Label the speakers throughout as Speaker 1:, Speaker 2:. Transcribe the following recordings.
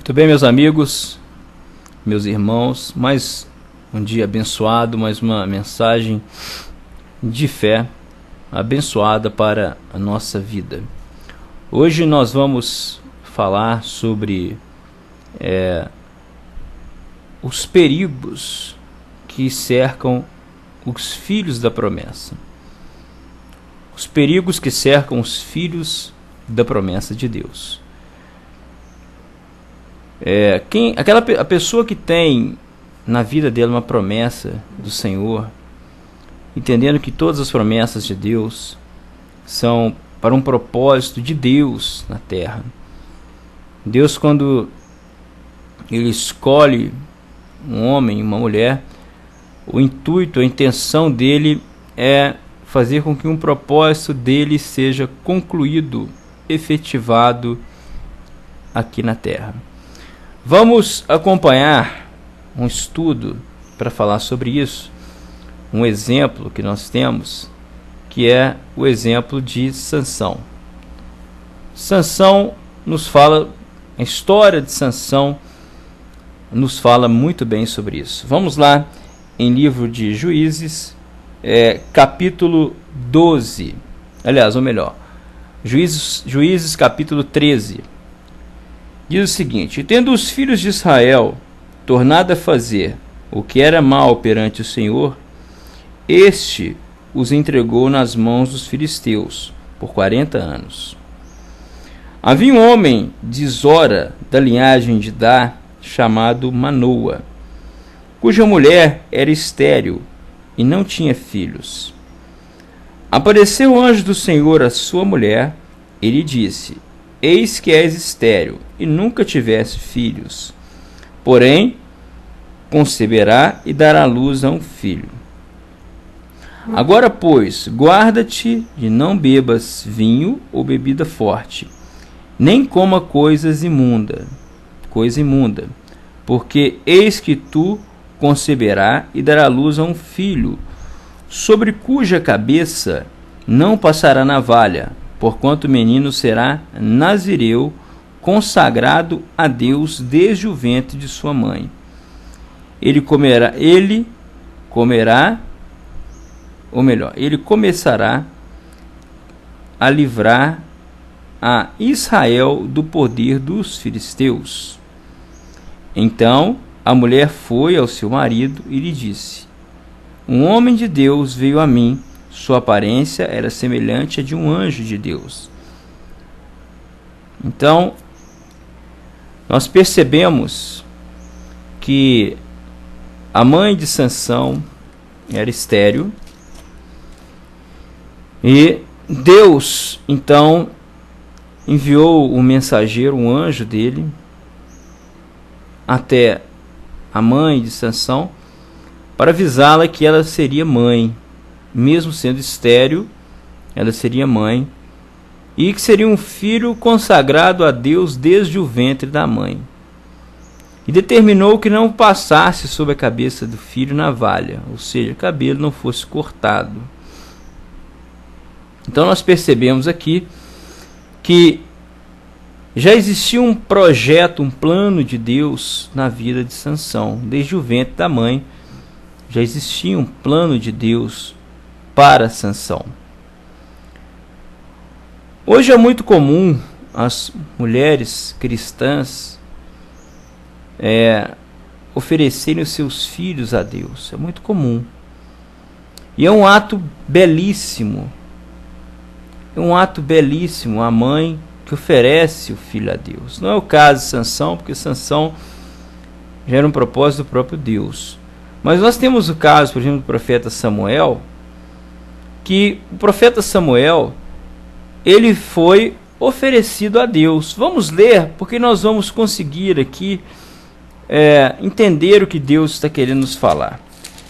Speaker 1: Muito bem, meus amigos, meus irmãos, mais um dia abençoado, mais uma mensagem de fé abençoada para a nossa vida. Hoje nós vamos falar sobre os perigos que cercam os filhos da promessa. Os perigos que cercam os filhos da promessa de Deus. A pessoa que tem na vida dele uma promessa do Senhor, entendendo que todas as promessas de Deus são para um propósito de Deus na terra. Deus, quando Ele escolhe um homem, uma mulher, o intuito, a intenção dele é fazer com que um propósito dele seja concluído, efetivado aqui na terra. Vamos acompanhar um estudo para falar sobre isso, um exemplo que nós temos, que é o exemplo de Sansão. Sansão nos fala, a história de Sansão nos fala muito bem sobre isso. Vamos lá em livro de Juízes, capítulo 12, aliás, ou melhor, Juízes capítulo 13. Diz o seguinte: tendo os filhos de Israel tornado a fazer o que era mal perante o Senhor, este os entregou nas mãos dos filisteus por 40 anos. Havia um homem de Zora, da linhagem de Dá, chamado Manoa, cuja mulher era estéril e não tinha filhos. Apareceu o anjo do Senhor à sua mulher e lhe disse: eis que és estéril e nunca tiveste filhos, porém conceberá e dará luz a um filho. Agora, pois, guarda-te de não bebas vinho ou bebida forte, nem coma coisa imunda, porque eis que tu conceberá e dará luz a um filho, sobre cuja cabeça não passará navalha, porquanto o menino será nazireu, consagrado a Deus desde o ventre de sua mãe. Ele começará a livrar a Israel do poder dos filisteus. Então a mulher foi ao seu marido e lhe disse: um homem de Deus veio a mim, sua aparência era semelhante à de um anjo de Deus. Então nós percebemos que a mãe de Sansão era estéril, e Deus então enviou um mensageiro, um anjo dele, até a mãe de Sansão, para avisá-la que ela seria mãe, mesmo sendo estéril, ela seria mãe, e que seria um filho consagrado a Deus desde o ventre da mãe. E determinou que não passasse sobre a cabeça do filho navalha, ou seja, o cabelo não fosse cortado. Então nós percebemos aqui que já existia um projeto, um plano de Deus na vida de Sansão. Desde o ventre da mãe já existia um plano de Deus para Sansão. Hoje é muito comum as mulheres cristãs oferecerem os seus filhos a Deus. É muito comum. E é um ato belíssimo. É um ato belíssimo a mãe que oferece o filho a Deus. Não é o caso de Sansão, porque Sansão já era um propósito do próprio Deus. Mas nós temos o caso, por exemplo, do profeta Samuel, que o profeta Samuel, ele foi oferecido a Deus. Vamos ler, porque nós vamos conseguir aqui entender o que Deus está querendo nos falar.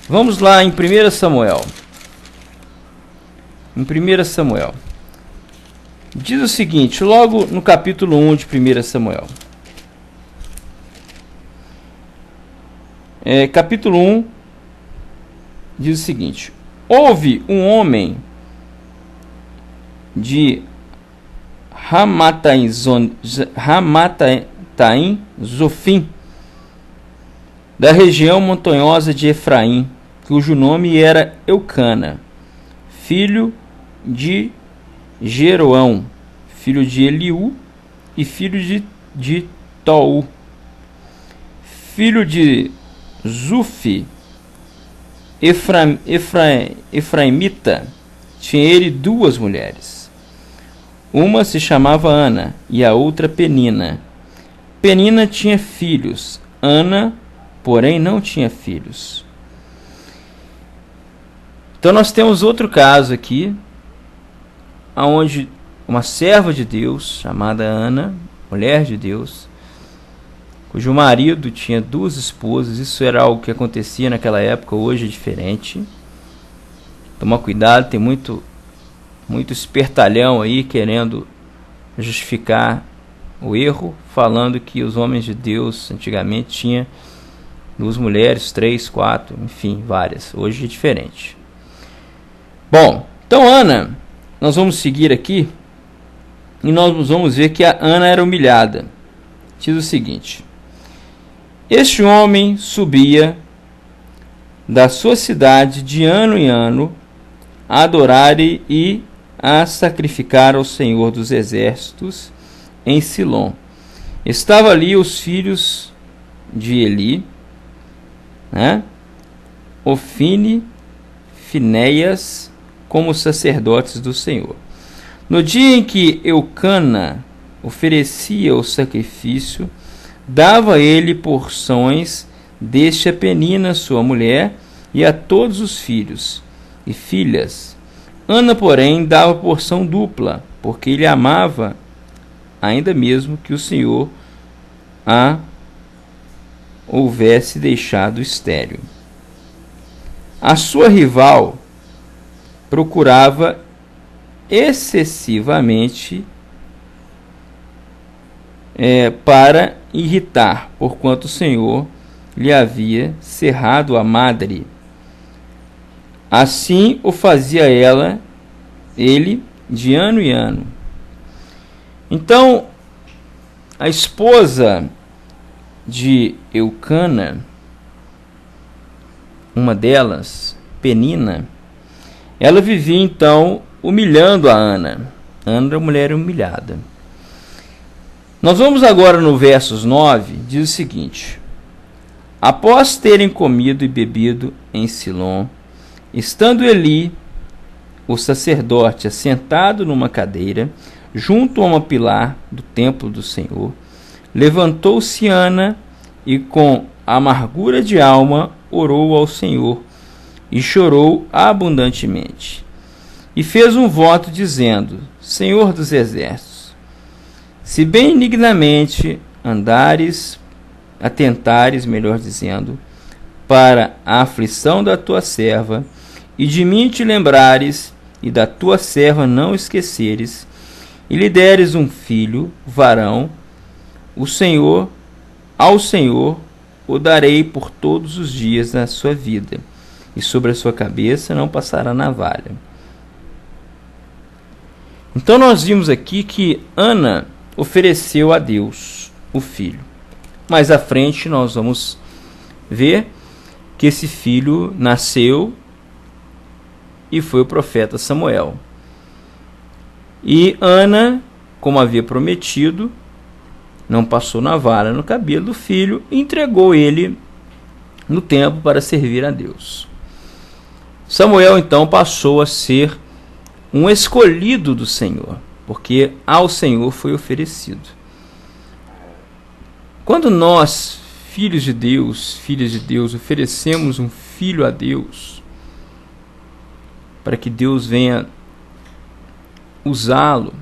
Speaker 1: Vamos lá em 1 Samuel. Em 1 Samuel. Diz o seguinte, logo no capítulo 1 de 1 Samuel. Capítulo 1 diz o seguinte: houve um homem de Taim, Zofim, da região montanhosa de Efraim, cujo nome era Eucana, filho de Jeroão, filho de Eliú e filho de Tou, filho de Zufi, Efraimita. Tinha ele 2 mulheres. Uma se chamava Ana e a outra Penina. Penina tinha filhos. Ana, porém, não tinha filhos. Então nós temos outro caso aqui, onde uma serva de Deus, chamada Ana, mulher de Deus, cujo marido tinha 2 esposas. Isso era algo que acontecia naquela época, hoje é diferente. Toma cuidado, tem muito espertalhão aí querendo justificar o erro, falando que os homens de Deus antigamente tinham 2 mulheres, 3, 4, enfim, várias. Hoje é diferente. Bom, então Ana, nós vamos seguir aqui e nós vamos ver que a Ana era humilhada. Diz o seguinte: este homem subia da sua cidade de ano em ano a adorar e a sacrificar ao Senhor dos Exércitos em Silom. Estava ali os filhos de Eli, Ofine, Finéias, como sacerdotes do Senhor. No dia em que Eucana oferecia o sacrifício, dava ele porções deste a Penina, sua mulher, e a todos os filhos e filhas. Ana, porém, dava porção dupla, porque ele amava, ainda mesmo que o Senhor a houvesse deixado estéril. A sua rival procurava excessivamente para irritar, porquanto o Senhor lhe havia cerrado a madre. Assim o fazia ele de ano em ano. Então, a esposa de Eucana, uma delas, Penina, ela vivia então humilhando a Ana. Ana era uma mulher humilhada. Nós vamos agora no versos 9, diz o seguinte: após terem comido e bebido em Silom, estando Eli, o sacerdote, assentado numa cadeira, junto a uma pilar do templo do Senhor, levantou-se Ana e com amargura de alma orou ao Senhor e chorou abundantemente. E fez um voto dizendo: Senhor dos exércitos, se benignamente atentares, melhor dizendo, para a aflição da tua serva, e de mim te lembrares, e da tua serva não esqueceres, e lhe deres um filho, varão, ao Senhor o darei por todos os dias da sua vida, e sobre a sua cabeça não passará navalha. Então nós vimos aqui que Ana ofereceu a Deus o filho. Mais à frente nós vamos ver que esse filho nasceu e foi o profeta Samuel. E Ana, como havia prometido, não passou navalha no cabelo do filho e entregou ele no templo para servir a Deus. Samuel então passou a ser um escolhido do Senhor, porque ao Senhor foi oferecido. Quando nós, filhos de Deus, filhas de Deus, oferecemos um filho a Deus, para que Deus venha usá-lo,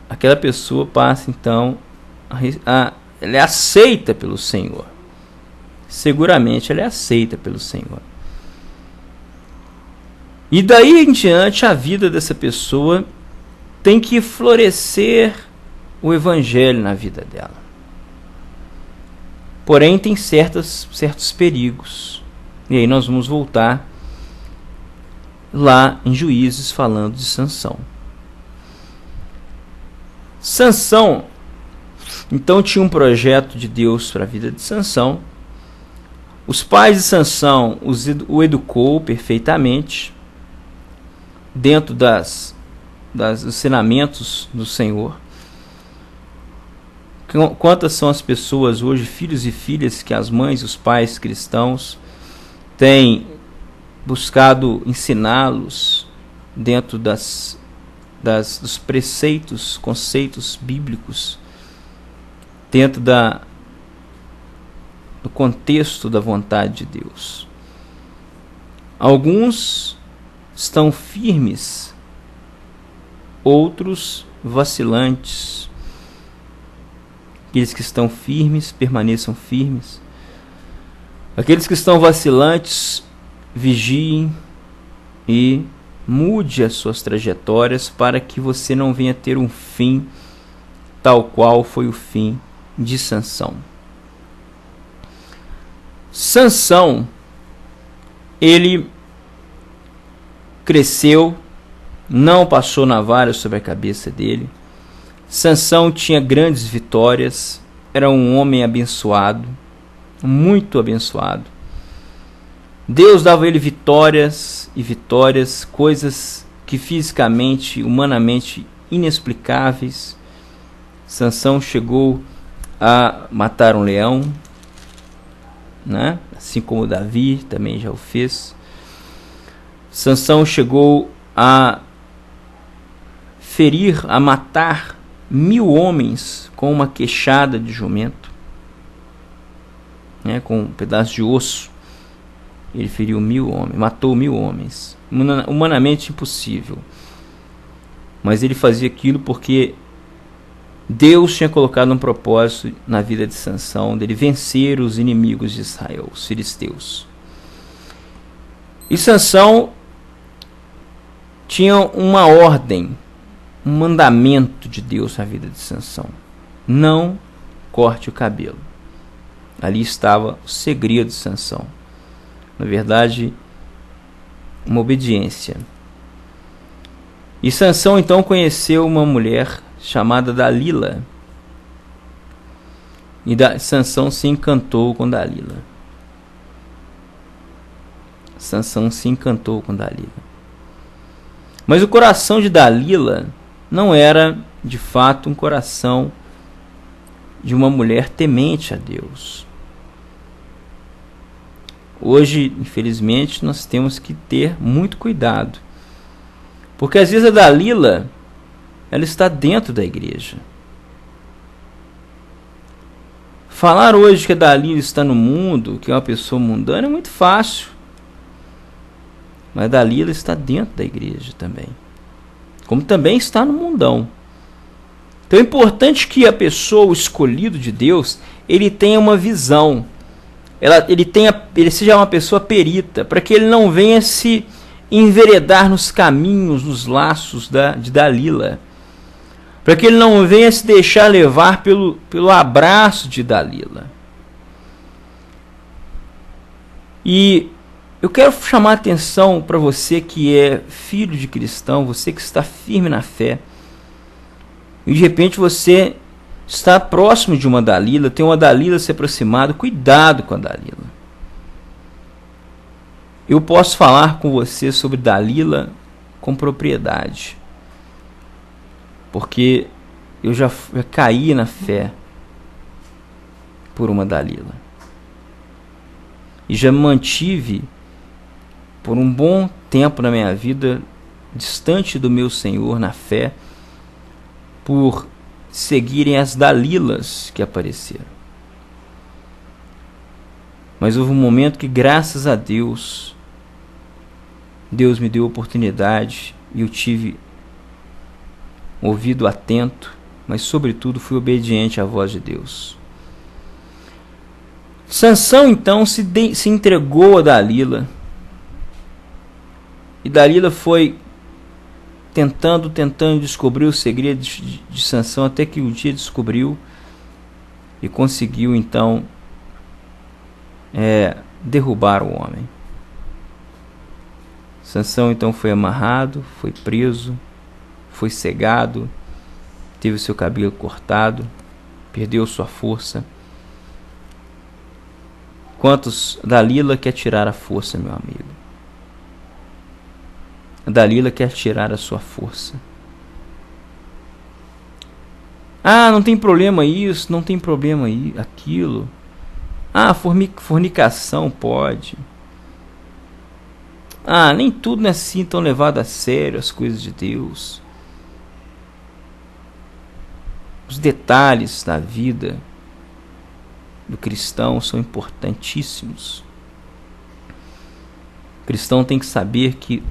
Speaker 1: aquela pessoa passa então ela é aceita pelo Senhor. Seguramente ela é aceita pelo Senhor. E daí em diante a vida dessa pessoa tem que florescer o evangelho na vida dela. Porém tem certos perigos. E aí nós vamos voltar lá em Juízes falando de Sansão. Sansão Então tinha um projeto de Deus para a vida de Sansão. Os pais de Sansão o educou perfeitamente dentro dos ensinamentos do Senhor. Quantas são as pessoas hoje, filhos e filhas, que as mães e os pais cristãos têm buscado ensiná-los dentro dos preceitos, conceitos bíblicos, dentro do contexto da vontade de Deus. Alguns estão firmes, outros vacilantes. Aqueles que estão firmes, permaneçam firmes. Aqueles que estão vacilantes, vigiem e mude as suas trajetórias para que você não venha ter um fim tal qual foi o fim de Sansão. Sansão, ele cresceu, não passou navalha sobre a cabeça dele. Sansão tinha grandes vitórias, era um homem abençoado, muito abençoado. Deus dava a ele vitórias e vitórias, coisas que fisicamente, humanamente inexplicáveis. Sansão chegou a matar um leão, né? Assim como Davi também já o fez. Sansão chegou a ferir, a matar 1000 homens com uma queixada de jumento, né? Com um pedaço de osso. Ele feriu 1000 homens, matou 1000 homens. Humanamente impossível. Mas ele fazia aquilo porque Deus tinha colocado um propósito na vida de Sansão, dele vencer os inimigos de Israel, os filisteus. E Sansão tinha uma ordem, um mandamento de Deus na vida de Sansão: não corte o cabelo. Ali estava o segredo de Sansão. Na verdade, uma obediência. E Sansão então conheceu uma mulher chamada Dalila. E Sansão se encantou com Dalila. Sansão se encantou com Dalila. Mas o coração de Dalila não era, de fato, um coração de uma mulher temente a Deus. Hoje, infelizmente, nós temos que ter muito cuidado. Porque às vezes a Dalila, ela está dentro da igreja. Falar hoje que a Dalila está no mundo, que é uma pessoa mundana, é muito fácil. Mas a Dalila está dentro da igreja também. Como também está no mundão. Então é importante que a pessoa, o escolhido de Deus, ele tenha uma visão. Ele seja uma pessoa perita, para que ele não venha se enveredar nos caminhos, nos laços de Dalila, para que ele não venha se deixar levar pelo abraço de Dalila. E eu quero chamar a atenção para você que é filho de cristão, você que está firme na fé, e de repente você está próximo de uma Dalila, tem uma Dalila se aproximando, cuidado com a Dalila. Eu posso falar com você sobre Dalila com propriedade, porque eu já caí na fé por uma Dalila. E já me mantive por um bom tempo na minha vida distante do meu Senhor na fé, por seguirem as Dalilas que apareceram. Mas houve um momento que, graças a Deus, Deus me deu a oportunidade e eu tive ouvido atento, mas sobretudo fui obediente à voz de Deus. Sansão então se entregou a Dalila, e Dalila foi tentando descobrir o segredo de Sansão, até que um dia descobriu e conseguiu então derrubar o homem. Sansão então foi amarrado, foi preso, foi cegado, teve o seu cabelo cortado perdeu sua força. Quantos Dalila quer tirar a força, meu amigo? Dalila quer tirar a sua força. Ah, não tem problema isso, não tem problema aquilo. Ah, fornicação pode. Ah, nem tudo não é assim tão levado a sério, as coisas de Deus. Os detalhes da vida do cristão são importantíssimos. O cristão tem que saber que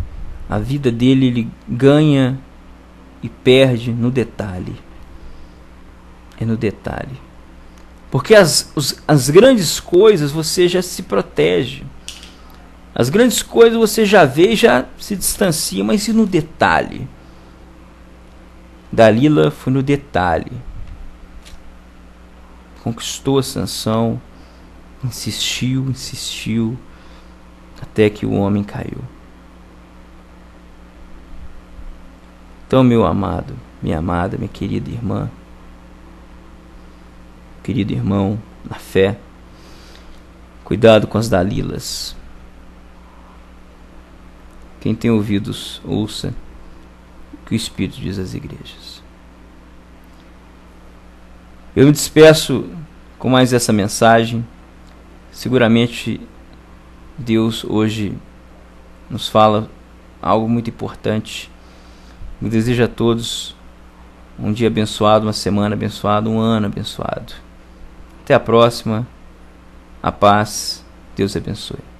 Speaker 1: a vida dele ele ganha e perde no detalhe. É no detalhe. Porque as grandes coisas você já se protege. As grandes coisas você já vê e já se distancia, mas e no detalhe? Dalila foi no detalhe. Conquistou a Sansão, insistiu, até que o homem caiu. Então, meu amado, minha amada, minha querida irmã, querido irmão na fé, cuidado com as Dalilas. Quem tem ouvidos, ouça o que o Espírito diz às igrejas. Eu me despeço com mais essa mensagem. Seguramente Deus hoje nos fala algo muito importante. Eu desejo a todos um dia abençoado, uma semana abençoada, um ano abençoado. Até a próxima. A paz. Deus abençoe.